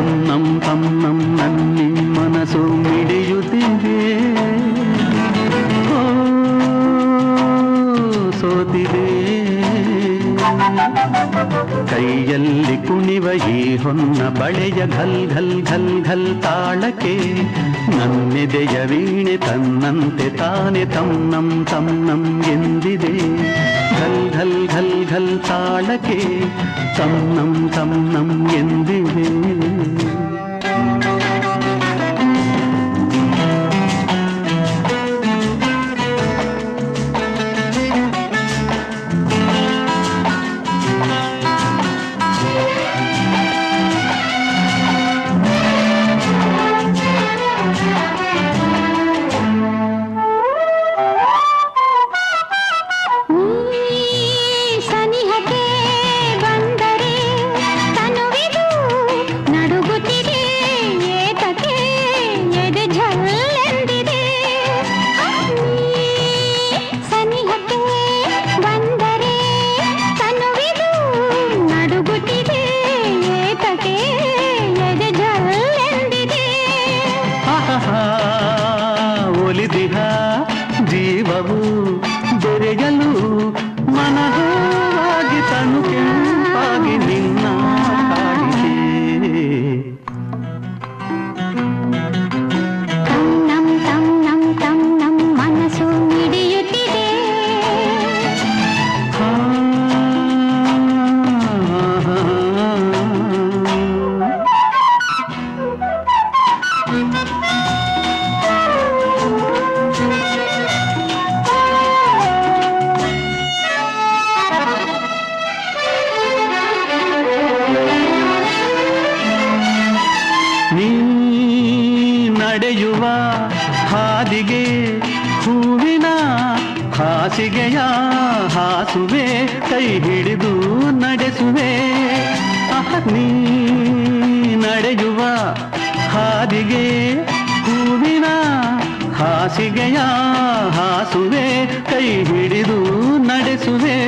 ತನ್ನಂ ನನ್ನಿ ಮನಸ್ಸು ಮಿಡಿಯುತ್ತಿದೆ, ಸೋತಿದೆ. ಕೈಯಲ್ಲಿ ಕುಣಿವ ಈ ಹೊನ್ನ ಬಳೆಯ ಘಲ್ ಘಲ್ ಘಲ್ ಘಲ್ ತಾಳಕ್ಕೆ ನನ್ನೆದೆಯ ವೀಣೆ ತನ್ನಂತೆ ತಾನೆ ತನ್ನಂ ಎಂದಿದೆ. ಘಲ್ ಘಲ್ ಘಲ್ ಘಲ್ ತಾಳಕ್ಕೆ ತನ್ನಂ ಎಂದಿದೆ. ಒಲಿದಿಹ ಜೀವವು ಬೆರೆಯಲು ಮನವಾಗಿ ತನು ಕೆಂಪಾಗಿ ನಿನ್ನ ಕಾಡಿದೆ. ತನ್ನಂ ಮನಸ್ಸು ಮಿಡಿಯುತ್ತಿದೆ. ನೀ ನಡೆಯುವ ಹಾದಿಗೆ ಹೂವಿನ ಹಾಸಿಗೆಯ ಹಾಸುವೆ, ಕೈ ಹಿಡಿದು ನಡೆಸುವೆ. ನೀ ನಡೆಯುವ ಹಾದಿಗೆ ಹೂವಿನ ಹಾಸಿಗೆಯ ಹಾಸುವೆ, ಕೈ ಹಿಡಿದು ನಡೆಸುವೆ.